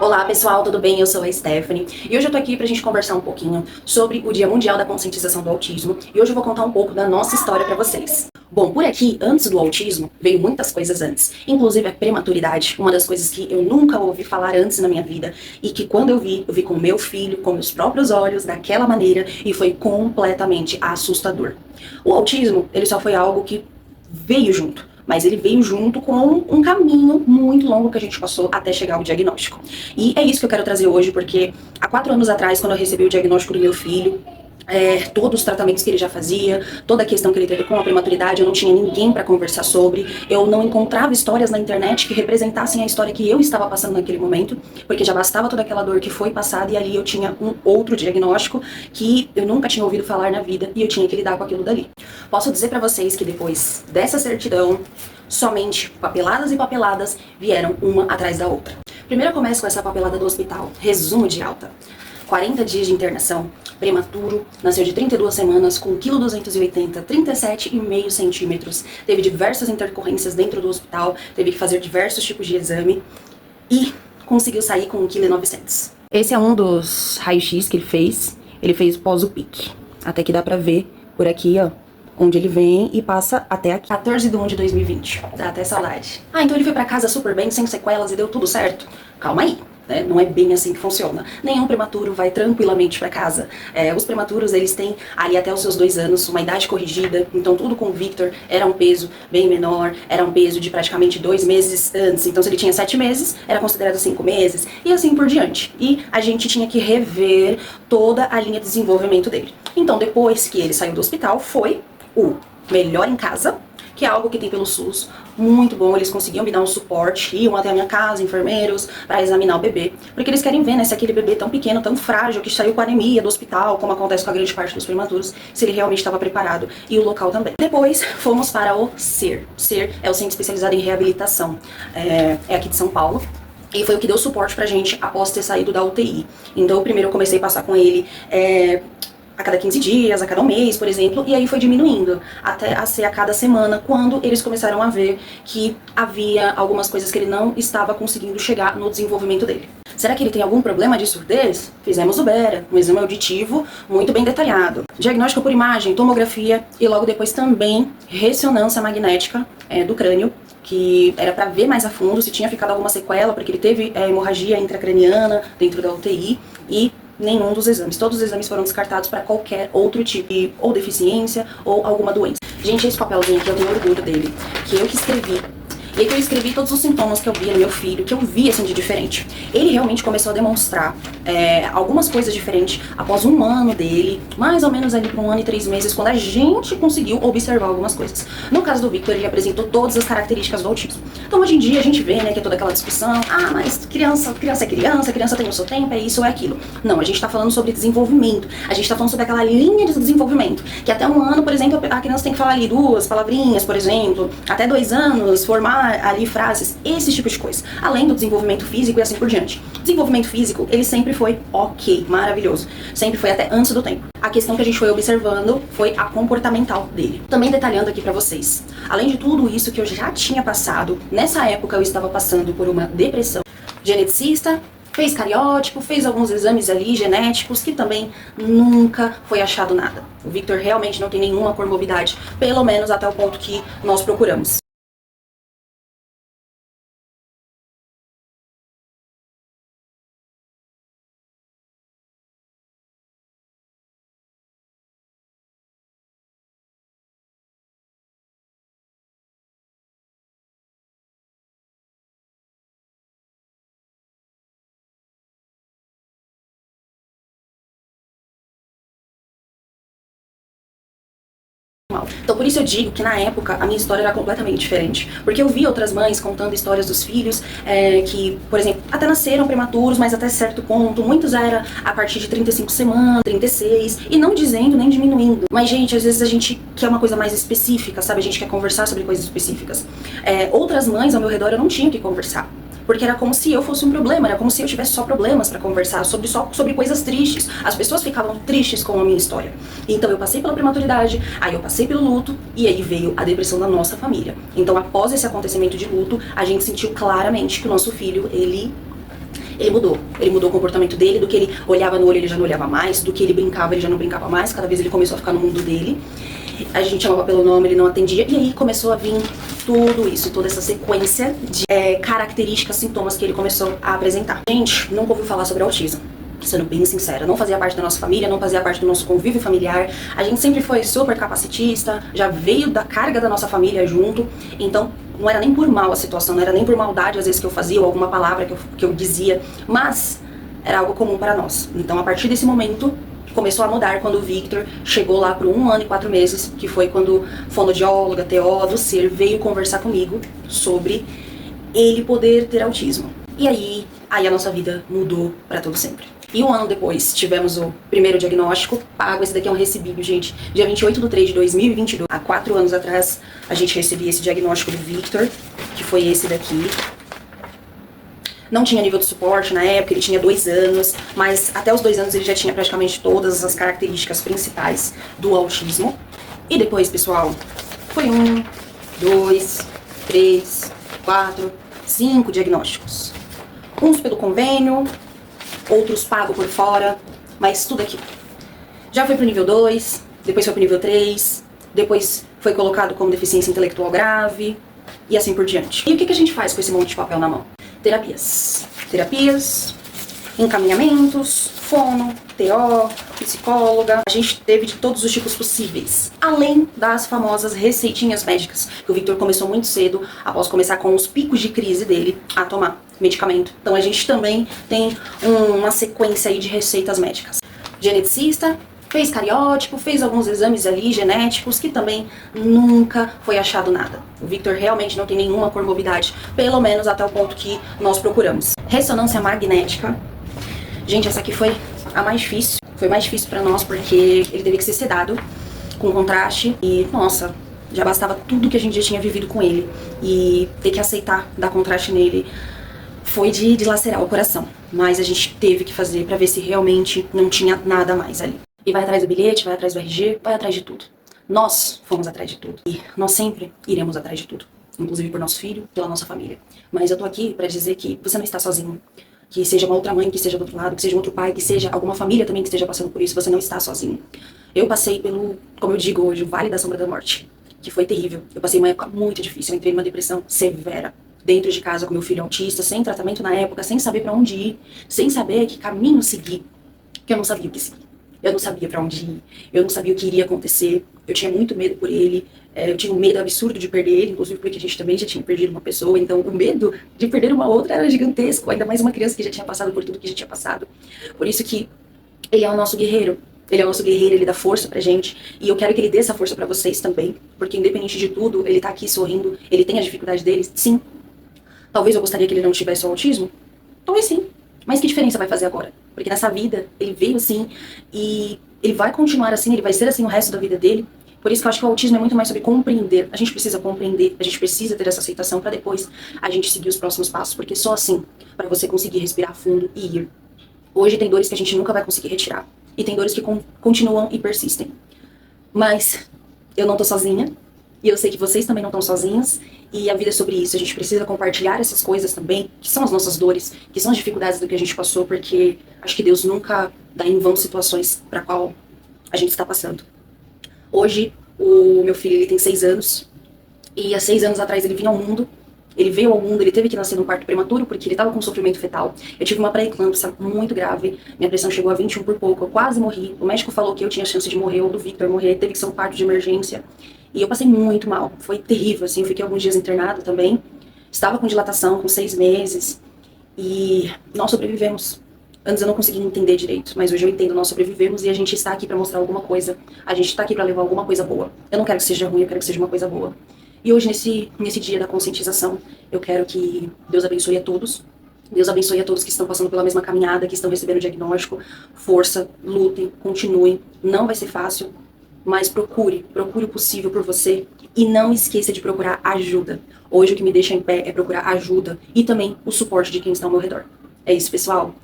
Olá pessoal, tudo bem? Eu sou a Stephanie e hoje eu tô aqui pra gente conversar um pouquinho sobre o Dia Mundial da Conscientização do Autismo e hoje eu vou contar um pouco da nossa história pra vocês. Bom, por aqui, antes do autismo, veio muitas coisas antes, inclusive a prematuridade, uma das coisas que eu nunca ouvi falar antes na minha vida e que quando eu vi com meu filho, com meus próprios olhos, daquela maneira e foi completamente assustador. O autismo, ele só foi algo que veio junto. Mas ele veio junto com um caminho muito longo que a gente passou até chegar ao diagnóstico. E é isso que eu quero trazer hoje, porque há 4 anos atrás, quando eu recebi o diagnóstico do meu filho, todos os tratamentos que ele já fazia, toda a questão que ele teve com a prematuridade, eu não tinha ninguém para conversar sobre, eu não encontrava histórias na internet que representassem a história que eu estava passando naquele momento, porque já bastava toda aquela dor que foi passada e ali eu tinha um outro diagnóstico que eu nunca tinha ouvido falar na vida e eu tinha que lidar com aquilo dali. Posso dizer para vocês que depois dessa certidão, somente papeladas e papeladas vieram uma atrás da outra. Primeiro eu começo com essa papelada do hospital, resumo de alta. 40 dias de internação, prematuro, nasceu de 32 semanas, com 1,280 kg, 37,5 centímetros, teve diversas intercorrências dentro do hospital, teve que fazer diversos tipos de exame e conseguiu sair com 1,9 kg. Esse é um dos raios-x que ele fez pós o pique, até que dá pra ver por aqui, ó, onde ele vem e passa até aqui. 14/1/2020, dá até saudade. Ah, então ele foi pra casa super bem, sem sequelas e deu tudo certo? Calma aí. Não é bem assim que funciona. Nenhum prematuro vai tranquilamente para casa. Os prematuros, eles têm ali até os seus 2 anos, uma idade corrigida, então tudo com o Victor era um peso bem menor, era um peso de praticamente 2 meses antes, então se ele tinha 7 meses, era considerado 5 meses, e assim por diante. E a gente tinha que rever toda a linha de desenvolvimento dele. Então depois que ele saiu do hospital, foi o Melhor em Casa, que é algo que tem pelo SUS, muito bom, eles conseguiam me dar um suporte, iam até a minha casa, enfermeiros, para examinar o bebê, porque eles querem ver, né, se aquele bebê tão pequeno, tão frágil, que saiu com anemia do hospital, como acontece com a grande parte dos prematuros, se ele realmente estava preparado, e o local também. Depois, fomos para o CER. O CER é o Centro Especializado em Reabilitação, é aqui de São Paulo, e foi o que deu suporte pra gente após ter saído da UTI. Então, primeiro eu comecei a passar com ele, a cada 15 dias, a cada 1 mês, por exemplo, e aí foi diminuindo, até a ser a cada semana, quando eles começaram a ver que havia algumas coisas que ele não estava conseguindo chegar no desenvolvimento dele. Será que ele tem algum problema de surdez? Fizemos o BERA, um exame auditivo muito bem detalhado. Diagnóstico por imagem, tomografia e logo depois também ressonância magnética do crânio, que era para ver mais a fundo se tinha ficado alguma sequela, porque ele teve hemorragia intracraniana dentro da UTI e nenhum dos exames. Todos os exames foram descartados para qualquer outro tipo de ou deficiência ou alguma doença. Gente, esse papelzinho aqui eu tenho orgulho dele, que eu que escrevi. E aí que eu escrevi todos os sintomas que eu via no meu filho, que eu via assim de diferente. Ele realmente começou a demonstrar algumas coisas diferentes após 1 ano dele, mais ou menos ali por 1 ano e 3 meses, quando a gente conseguiu observar algumas coisas. No caso do Victor, ele apresentou todas as características do autismo. Então hoje em dia a gente vê, né, que é toda aquela discussão, mas criança é criança tem o seu tempo, é isso ou é aquilo. Não, a gente tá falando sobre desenvolvimento, a gente tá falando sobre aquela linha de desenvolvimento, que até 1 ano, por exemplo, a criança tem que falar ali 2 palavrinhas, por exemplo, até 2 anos, formar ali frases, esse tipo de coisa. Além do desenvolvimento físico e assim por diante. Desenvolvimento físico, ele sempre foi ok, maravilhoso. Sempre foi até antes do tempo. A questão que a gente foi observando foi a comportamental dele. Também detalhando aqui pra vocês. Além de tudo isso que eu já tinha passado, nessa época eu estava passando por uma depressão. Geneticista, fez cariótipo, fez alguns exames ali genéticos que também nunca foi achado nada. O Victor realmente não tem nenhuma comorbidade, pelo menos até o ponto que nós procuramos. Então por isso eu digo que na época a minha história era completamente diferente, porque eu vi outras mães contando histórias dos filhos que, por exemplo, até nasceram prematuros, mas até certo ponto, muitos era a partir de 35 semanas, 36, e não dizendo nem diminuindo. Mas gente, às vezes a gente quer uma coisa mais específica, sabe? A gente quer conversar sobre coisas específicas. Outras mães ao meu redor eu não tinha o que conversar. Porque era como se eu fosse um problema, era como se eu tivesse só problemas pra conversar, sobre coisas tristes. As pessoas ficavam tristes com a minha história. Então eu passei pela prematuridade, aí eu passei pelo luto, e aí veio a depressão da nossa família. Então após esse acontecimento de luto, a gente sentiu claramente que o nosso filho, ele Ele mudou o comportamento dele, do que ele olhava no olho ele já não olhava mais, do que ele brincava ele já não brincava mais, cada vez ele começou a ficar no mundo dele. A gente chamava pelo nome, ele não atendia, e aí começou a vir tudo isso, toda essa sequência de características, sintomas que ele começou a apresentar. A gente nunca ouviu falar sobre autismo, sendo bem sincera, não fazia parte da nossa família, não fazia parte do nosso convívio familiar, a gente sempre foi super capacitista, já veio da carga da nossa família junto, então não era nem por mal a situação, não era nem por maldade às vezes que eu fazia, ou alguma palavra que eu dizia, mas era algo comum para nós. Então a partir desse momento, começou a mudar quando o Victor chegou lá por 1 ano e 4 meses, que foi quando fonoaudióloga, TO do SER veio conversar comigo sobre ele poder ter autismo. E aí a nossa vida mudou para todo sempre. E 1 ano depois, tivemos o primeiro diagnóstico pago. Esse daqui é um recebível, gente. Dia 28/3/2022, há 4 anos atrás, a gente recebia esse diagnóstico do Victor, que foi esse daqui. Não tinha nível de suporte na época, ele tinha 2 anos, mas até os 2 anos ele já tinha praticamente todas as características principais do autismo. E depois, pessoal, foi 1, 2, 3, 4, 5 diagnósticos. Uns pelo convênio, outros pagos por fora, mas tudo aqui. Já foi pro nível 2, depois foi pro nível 3, depois foi colocado como deficiência intelectual grave, e assim por diante. E o que a gente faz com esse monte de papel na mão? Terapias, encaminhamentos, fono, TO, psicóloga. A gente teve de todos os tipos possíveis. Além das famosas receitinhas médicas, que o Victor começou muito cedo, após começar com os picos de crise dele, a tomar medicamento. Então a gente também tem uma sequência aí de receitas médicas. Geneticista, fez cariótipo, fez alguns exames ali genéticos que também nunca foi achado nada. O Victor realmente não tem nenhuma comorbidade, pelo menos até o ponto que nós procuramos. Ressonância magnética. Gente, essa aqui foi a mais difícil. Foi mais difícil pra nós porque ele teve que ser sedado com contraste e, nossa, já bastava tudo que a gente já tinha vivido com ele. E ter que aceitar dar contraste nele foi de dilacerar o coração. Mas a gente teve que fazer pra ver se realmente não tinha nada mais ali. E vai atrás do bilhete, vai atrás do RG, vai atrás de tudo. Nós fomos atrás de tudo. E nós sempre iremos atrás de tudo. Inclusive por nosso filho, pela nossa família. Mas eu tô aqui pra dizer que você não está sozinho. Que seja uma outra mãe que esteja do outro lado, que seja um outro pai, que seja alguma família também que esteja passando por isso, você não está sozinho. Eu passei pelo, como eu digo hoje, o Vale da Sombra da Morte. Que foi terrível. Eu passei uma época muito difícil. Eu entrei numa depressão severa. Dentro de casa com meu filho autista, sem tratamento na época, sem saber pra onde ir, sem saber que caminho seguir. Porque eu não sabia o que seguir. Eu não sabia pra onde ir, eu não sabia o que iria acontecer, eu tinha muito medo por ele, eu tinha um medo absurdo de perder ele, inclusive porque a gente também já tinha perdido uma pessoa, então o medo de perder uma outra era gigantesco, ainda mais uma criança que já tinha passado por tudo que já tinha passado. Por isso que ele é o nosso guerreiro, ele dá força pra gente, e eu quero que ele dê essa força pra vocês também, porque independente de tudo, ele tá aqui sorrindo, ele tem as dificuldades dele, sim. Talvez eu gostaria que ele não tivesse o autismo, talvez sim. Mas que diferença vai fazer agora? Porque nessa vida, ele veio assim e ele vai continuar assim, ele vai ser assim o resto da vida dele. Por isso que eu acho que o autismo é muito mais sobre compreender. A gente precisa compreender, a gente precisa ter essa aceitação para depois a gente seguir os próximos passos. Porque só assim, para você conseguir respirar fundo e ir. Hoje tem dores que a gente nunca vai conseguir retirar. E tem dores que continuam e persistem. Mas eu não tô sozinha. E eu sei que vocês também não estão sozinhos. E a vida é sobre isso. A gente precisa compartilhar essas coisas também, que são as nossas dores, que são as dificuldades do que a gente passou, porque acho que Deus nunca dá em vão situações para qual a gente está passando. Hoje, o meu filho ele tem 6 anos. E há 6 anos atrás ele vinha ao mundo. Ele veio ao mundo, ele teve que nascer num parto prematuro porque ele estava com sofrimento fetal. Eu tive uma pré-eclâmpsia muito grave, minha pressão chegou a 21 por pouco, eu quase morri. O médico falou que eu tinha chance de morrer ou do Victor morrer, teve que ser um parto de emergência. E eu passei muito mal, foi terrível, assim, eu fiquei alguns dias internado também. Estava com dilatação, com 6 meses, e nós sobrevivemos. Antes eu não conseguia entender direito, mas hoje eu entendo, nós sobrevivemos e a gente está aqui para mostrar alguma coisa. A gente está aqui para levar alguma coisa boa. Eu não quero que seja ruim, eu quero que seja uma coisa boa. E hoje, nesse dia da conscientização, eu quero que Deus abençoe a todos. Deus abençoe a todos que estão passando pela mesma caminhada, que estão recebendo o diagnóstico. Força, lutem, continuem. Não vai ser fácil, mas procure o possível por você. E não esqueça de procurar ajuda. Hoje o que me deixa em pé é procurar ajuda e também o suporte de quem está ao meu redor. É isso, pessoal.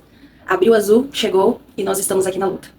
Abril Azul chegou e nós estamos aqui na luta.